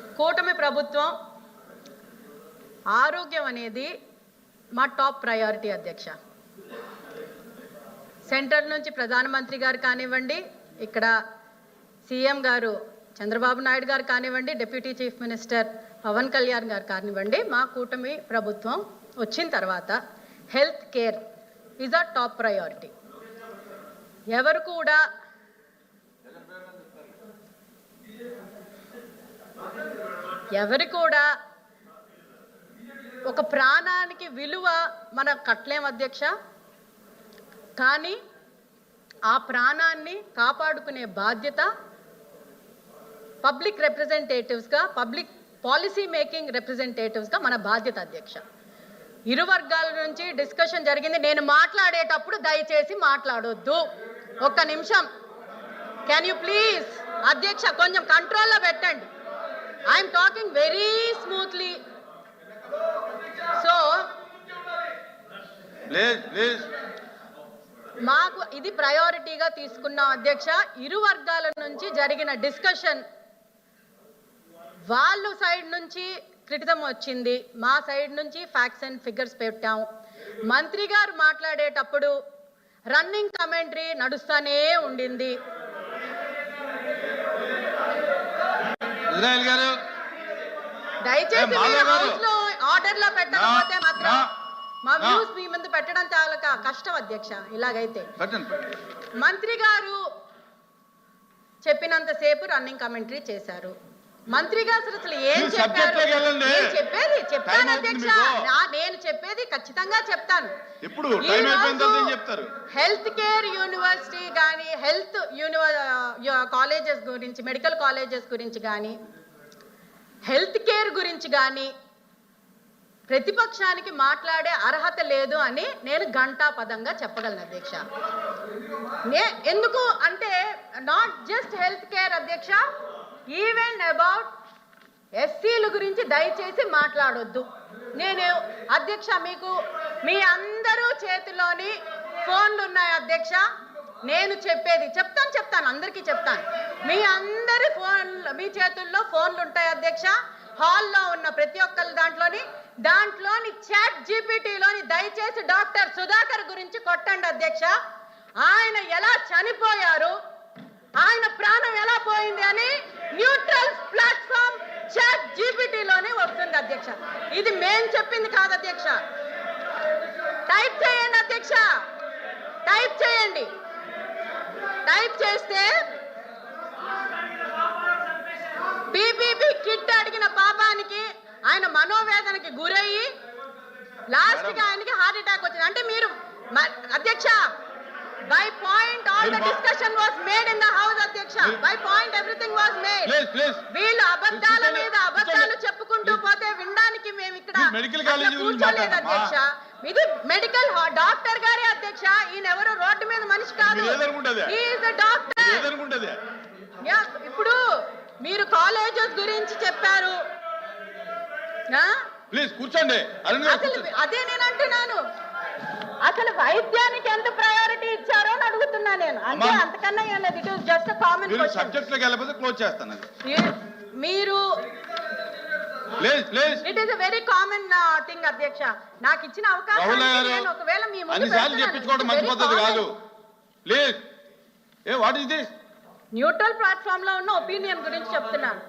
కూటమి ప్రభుత్వం ఆరోగ్యం అనేది మా టాప్ ప్రయారిటీ అధ్యక్ష. సెంటర్ నుంచి ప్రధానమంత్రి గారు కానివ్వండి, ఇక్కడ సీఎం గారు చంద్రబాబు నాయుడు గారు కానివ్వండి, deputy chief minister Pawan Kalyan garu కానివ్వండి, మా కూటమి ప్రభుత్వం వచ్చిన తర్వాత health care is a top priority. ఎవరు కూడా ఒక ప్రాణానికి విలువ మనం కట్టలేం అధ్యక్ష. కానీ ఆ ప్రాణాన్ని కాపాడుకునే బాధ్యత పబ్లిక్ రిప్రజెంటేటివ్స్గా, పబ్లిక్ పాలసీ మేకింగ్ రిప్రజెంటేటివ్స్గా మన బాధ్యత అధ్యక్ష. ఇరు వర్గాల నుంచి డిస్కషన్ జరిగింది. నేను మాట్లాడేటప్పుడు దయచేసి మాట్లాడొద్దు. ఒక్క నిమిషం, కెన్ యూ ప్లీజ్ అధ్యక్ష కొంచెం కంట్రోల్లో పెట్టండి. I'm talking very smoothly. So మాకు ఇది ప్రయారిటీగా తీసుకున్నాం అధ్యక్ష. ఇరు వర్గాల నుంచి జరిగిన డిస్కషన్, వాళ్ళు సైడ్ నుంచి క్రిటిసిజం వచ్చింది, మా సైడ్ నుంచి ఫ్యాక్ట్స్ అండ్ ఫిగర్స్ పెట్టాం. మంత్రి గారు మాట్లాడేటప్పుడు రన్నింగ్ కమెంటరీ నడుస్తూనే ఉండింది. దయచేసి హౌస్ లో ఆర్డర్ లో పెట్టకపోతే మాత్రం మా వ్యూస్ మీ ముందు పెట్టడం చాలా కష్టం అధ్యక్ష. ఇలాగైతే మంత్రి గారు చెప్పినంతసేపు రన్నింగ్ కమెంటరీ చేశారు. మంత్రి గారు అసలు ఏం చెప్పారు? చెప్పాను అధ్యక్ష, నేను చెప్పేది ఖచ్చితంగా చెప్తాను. హెల్త్ కేర్ యూనివర్సిటీ కానీ, హెల్త్ కాలేజెస్ గురించి, మెడికల్ కాలేజెస్ గురించి కానీ, హెల్త్ కేర్ గురించి కానీ ప్రతిపక్షానికి మాట్లాడే అర్హత లేదు అని నేను ఘంటాపదంగా చెప్పగలను అధ్యక్ష. ఎందుకు అంటే నాట్ జస్ట్ హెల్త్ కేర్ అధ్యక్ష, ఈవెన్ అబౌట్ ఎస్సీల గురించి దయచేసి మాట్లాడొద్దు. నేను అధ్యక్ష, మీకు మీ అందరూ చేతిలోని ఫోన్లు ఉన్నాయి అధ్యక్ష. నేను చెప్పేది చెప్తాను, అందరికీ చెప్తాను. మీ అందరి మీ చేతుల్లో ఫోన్లు ఉంటాయి అధ్యక్ష. హాల్లో ఉన్న ప్రతి ఒక్కరి దాంట్లోని చాట్ జీపీటీలోని దయచేసి డాక్టర్ సుధాకర్ గురించి కొట్టండి అధ్యక్ష. ఆయన ఎలా చనిపోయారు, ఆయన ప్రాణం ఎలా పోయింది అని న్యూట్రల్ ప్లాట్ఫామ్ చాట్ జీపీటీలోనే వస్తుంది అధ్యక్ష. ఇది మేం చెప్పింది కాదు అధ్యక్ష. టైప్ చేయండి అధ్యక్ష, టైప్ చేయండి. టైప్ చేస్తే పీపీపీ కిట్ అడిగిన పాపానికి ఆయన మనోవేదనకి గురయ్యి లాస్ట్కి ఆయనకి హార్ట్ అటాక్ వచ్చింది. అంటే మీరు అధ్యక్ష, by point all the discussion was made in the house అధ్యక్ష. by point everything was made. వీళ్ళు అబద్ధాల మీద అబద్ధాలు చెప్పుకుంటూ పోతే వినడానికి మేము ఇక్కడ కూర్చోలేదు అధ్యక్ష. ఇది మెడికల్ డాక్టర్ గారే అధ్యక్ష. ఈయన ఎవరు రోడ్డు మీద మనిషి కాదు, డాక్టర్. ఇప్పుడు మీరు కాలేజెస్ గురించి చెప్పారు, అదే నేను అంటున్నాను. అసలు వైద్యానికి ఎంత ప్రయారిటీ ఇచ్చారో అని అడుగుతున్నా నేను. అంటే అంతకన్నా ఏం లేదు. It is just common question. మీరు it is a very common thing అధ్యక్ష. నాకు ఇచ్చిన అవకాశం నేను ఒకవేళ మీ న్యూట్రల్ ప్లాట్ఫామ్ లో ఉన్న ఒపీనియన్ గురించి చెప్తున్నాను.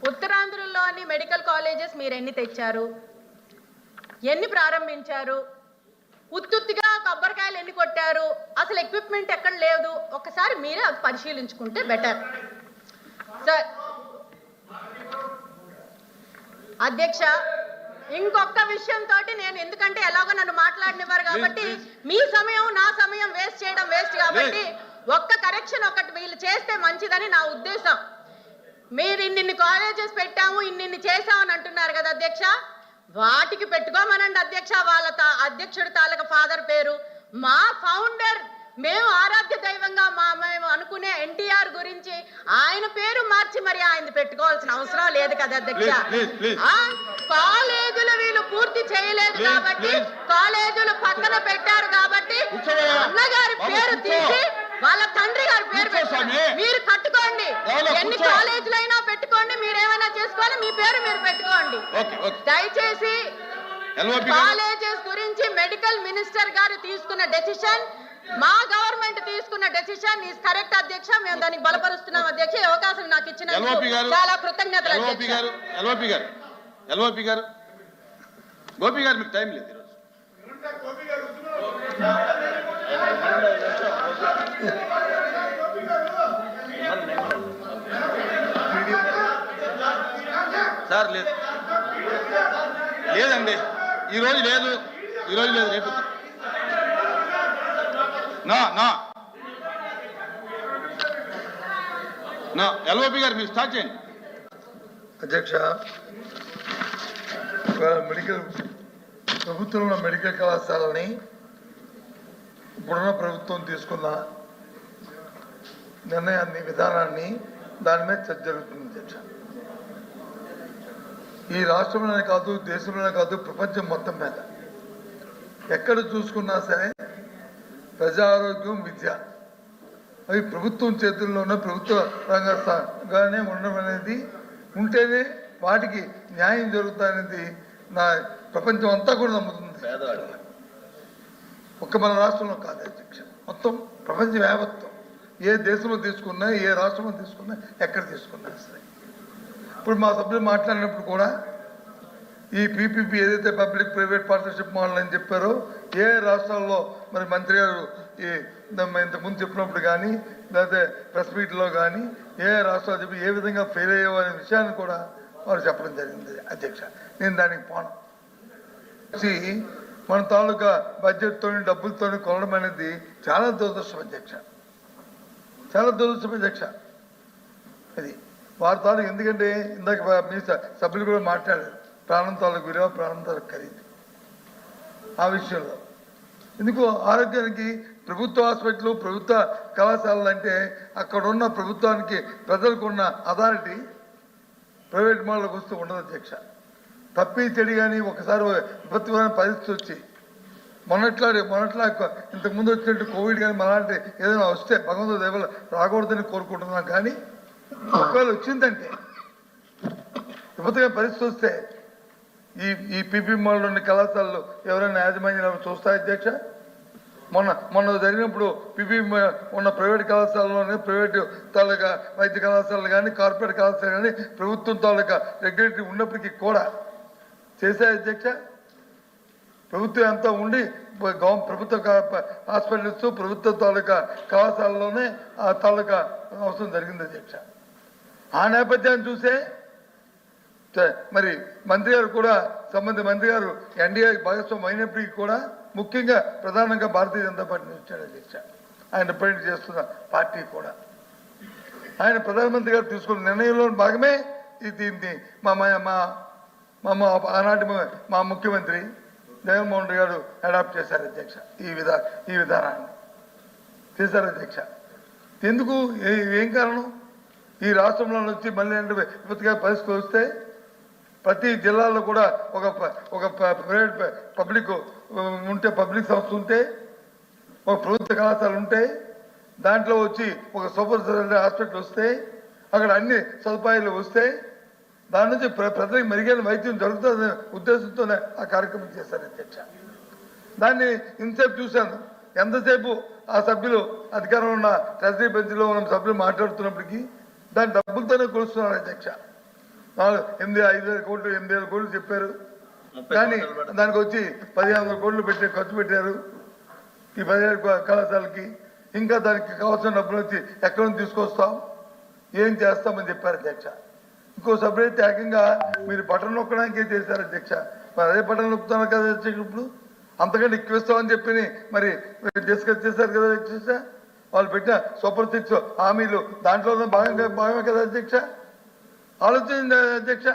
ఉత్తరాంధ్రలోని మెడికల్ కాలేజెస్ మీరు ఎన్ని తెచ్చారు, ఎన్ని ప్రారంభించారు, ఉత్తుత్తిగా కొబ్బరికాయలు ఎన్ని కొట్టారు, అసలు ఎక్విప్మెంట్ ఎక్కడ లేదు, ఒకసారి మీరే అది పరిశీలించుకుంటే బెటర్. సార్ అధ్యక్ష, ఇంకొక విషయంతో నేను, ఎందుకంటే ఎలాగో నన్ను మాట్లాడినవారు కాబట్టి మీ సమయం నా సమయం వేస్ట్ చేయడం వేస్ట్ కాబట్టి ఒక్క కరెక్షన్ ఒకటి వీళ్ళు చేస్తే మంచిదని నా ఉద్దేశం. మీరు ఇన్ని కాలేజెస్ పెట్టాము, ఇన్ని చేసామని అంటున్నారు కదా అధ్యక్ష, వాటికి పెట్టుకోమనండి అధ్యక్ష. వాళ్ళ అధ్యక్షుడి తాలూకా ఫాదర్ పేరు, మా ఫౌండర్, మేము ఆరాధ్య దైవంగా మేము అనుకునే ఎన్టీఆర్ గురించి ఆయన పేరు మార్చి మరి ఆయన పెట్టుకోవాల్సిన అవసరం లేదు కదా అధ్యక్ష. కాలేజీలు వీళ్ళు పూర్తి చేయలేదు కాబట్టి, కాలేజీలు పక్కన పెట్టారు కాబట్టి అన్నగారి పేరు తీసి వాళ్ళ తండ్రి గారి పేరు స్వామి. మీరు కట్టుకోండి. ఎవరో ఎన్ని కూర్చో. కాలేజీలైనా పెట్టుకోండి, మీరేమైనా చేసుకోవాలి, మీ పేరు మీరు పెట్టుకోండి. ఓకే ఓకే దయచేసి LOP గారు కాలేజెస్ గురించి మెడికల్ మినిస్టర్ గారు తీసుకున్న డెసిషన్, మా గవర్నమెంట్ తీసుకున్న డెసిషన్ ఈస్ కరెక్ట్ అధ్యక్ష. మేము దానికి బలపరుస్తున్నాం అధ్యక్ష. ఈ అవకాశం నాకు LOP ఇచ్చినందుకు గారు చాలా కృతజ్ఞతలు LOP అధ్యక్ష. గారు LOP గారు గోపి గారు మీకు టైం లేదు ఈరోజు. సార్ లేదు లేదండి, ఈరోజు లేదు రేపు నా LOP గారు మీరు స్టార్ట్ చేయండి. అధ్యక్ష, మెడికల్ ప్రభుత్వంలో మెడికల్ కళాశాలని ఇప్పుడున్న ప్రభుత్వం తీసుకున్న నిర్ణయాన్ని, విధానాన్ని, దాని మీద చర్చ జరుగుతుంది అధ్యక్ష. ఈ రాష్ట్రంలోనే కాదు, దేశంలోనే కాదు, ప్రపంచం మొత్తం మీద ఎక్కడ చూసుకున్నా సరే ప్రజా ఆరోగ్యం, విద్య అవి ప్రభుత్వం చేతుల్లోనే, ప్రభుత్వ రంగానే ఉండడం అనేది ఉంటేనే వాటికి న్యాయం జరుగుతుందనేది నా ప్రపంచం అంతా కూడా నమ్ముతుంది. ఒక్క మన రాష్ట్రంలో కాదు అధ్యక్ష, మొత్తం ప్రపంచం యావత్తం ఏ దేశంలో తీసుకున్నా, ఏ రాష్ట్రంలో తీసుకున్నా, ఎక్కడ తీసుకున్నా సరే. ఇప్పుడు మా సభ్యులు మాట్లాడినప్పుడు కూడా ఈ PPP ఏదైతే పబ్లిక్ ప్రైవేట్ పార్ట్నర్షిప్ మోడల్ అని చెప్పారో, ఏ రాష్ట్రాల్లో మరి మంత్రి గారు ఈ ఇంతకుముందు చెప్పినప్పుడు కానీ, లేకపోతే ప్రెస్ మీట్లో కానీ ఏ రాష్ట్రాలు చెప్పి ఏ విధంగా ఫెయిల్ అయ్యావు అనే విషయాన్ని కూడా వారు చెప్పడం జరిగింది అధ్యక్ష. నేను దానికి పోను. మన తాలూకా బడ్జెట్తో, డబ్బులతో కొనడం అనేది చాలా దురదృష్టం అధ్యక్ష, చాలా దురదృష్టం అధ్యక్ష. అది వారి తాలూకు, ఎందుకంటే ఇందాక మీ సభ్యులు కూడా మాట్లాడారు, ప్రాణం తాలూకు విలువ, ప్రాణం తాలూకు ఖరీదు. ఆ విషయంలో ఎందుకు ఆరోగ్యానికి ప్రభుత్వ హాస్పిటల్, ప్రభుత్వ కళాశాలలు అంటే అక్కడ ఉన్న ప్రభుత్వానికి, ప్రజలకు ఉన్న అథారిటీ ప్రైవేట్ మాల్లోకి వస్తూ ఉండదు అధ్యక్ష. తప్పి చెడి కానీ ఒకసారి విపత్తుకరమైన పరిస్థితి వచ్చి మొన్నట్లా ఇంతకుముందు వచ్చినట్టు కోవిడ్ కానీ అలాంటి ఏదైనా వస్తే భగవంతుడి దయ వల్ల రాకూడదని కోరుకుంటున్నాం. కానీ ఒకవేళ వచ్చిందంటే, విపత్తుకరమైన పరిస్థితి వస్తే ఈ PPP మాల్లోని కళాశాలలు ఎవరైనా యాజమాన్యం చూస్తాయి అధ్యక్ష? మొన్న జరిగినప్పుడు PPP ఉన్న ప్రైవేట్ కళాశాలలోనే, ప్రైవేటు తాలూకా వైద్య కళాశాలలు కానీ, కార్పొరేట్ కళాశాలలు కానీ ప్రభుత్వం తాలూకా రెగ్యులేటరీ ఉన్నప్పటికీ కూడా చేశాయి అధ్యక్ష. ప్రభుత్వం అంతా ఉండి ప్రభుత్వ హాస్పిటల్స్, ప్రభుత్వ తాలూకా కళాశాలలోనే ఆ తాలూకా అవసరం జరిగింది అధ్యక్ష. ఆ నేపథ్యాన్ని చూసే మరి మంత్రి గారు కూడా, సంబంధిత మంత్రి గారు NDA భాగస్వామ్యం అయినప్పటికీ కూడా, ముఖ్యంగా ప్రధానంగా భారతీయ జనతా పార్టీ వచ్చాడు అధ్యక్ష. ఆయన రిప్రజెంట్ చేస్తున్న పార్టీ కూడా ఆయన ప్రధానమంత్రి గారు తీసుకున్న నిర్ణయంలో భాగమే దీన్ని ఆనాటి మా ముఖ్యమంత్రి జగన్మోహన్ రెడ్డి గారు అడాప్ట్ చేశారు అధ్యక్ష. ఈ విధానాన్ని చేశారు అధ్యక్ష. ఎందుకు, ఏం కారణం? ఈ రాష్ట్రంలో నుంచి మళ్ళీ విపత్తుగా పరిస్థితి వస్తే ప్రతి జిల్లాలో కూడా ఒక ప్రైవేట్ పబ్లిక్ ఉంటే, పబ్లిక్ సంస్థ ఉంటే, ఒక ప్రభుత్వ కళాశాల ఉంటే, దాంట్లో వచ్చి ఒక సూపర్ స్పెషాలిటీ హాస్పిటల్ వస్తే, అక్కడ అన్ని సదుపాయాలు వస్తే దాని నుంచి ప్రజలకు మెరుగైన వైద్యం జరుగుతుందనే ఉద్దేశంతోనే ఆ కార్యక్రమం చేశారు అధ్యక్ష. దాన్ని ఇంతసేపు చూశాను. ఎంతసేపు ఆ సభ్యులు, అధికారంలో ఉన్న ట్రెజరీ బెంచ్లో ఉన్న సభ్యులు మాట్లాడుతున్నప్పటికీ దాని డబ్బులతోనే కొలుస్తున్నారు అధ్యక్ష. 5,000 కోట్లు 8,000 కోట్లు చెప్పారు, కానీ దానికి వచ్చి 1,500 కోట్లు ఖర్చు పెట్టారు ఈ 17 కళాశాలకి. ఇంకా దానికి కావాల్సిన డబ్బులు వచ్చి ఎక్కడి నుంచి తీసుకొస్తాం, ఏం చేస్తామని చెప్పారు అధ్యక్ష. ఇంకో సభ్యులైతే ఏకంగా మీరు బటన్ నొక్కడానికే చేశారు అధ్యక్ష. మరి అదే బటన్ నొక్కుతున్నారు కదా అధ్యక్ష. ఇప్పుడు అంతకంటే ఎక్కువ ఇస్తామని చెప్పి మరి డిస్కస్ చేశారు కదా అధ్యక్ష. వాళ్ళు పెట్టిన సూపర్ 6 హామీలు దాంట్లో భాగమే కదా అధ్యక్ష. ఆలోచించండి అధ్యక్ష.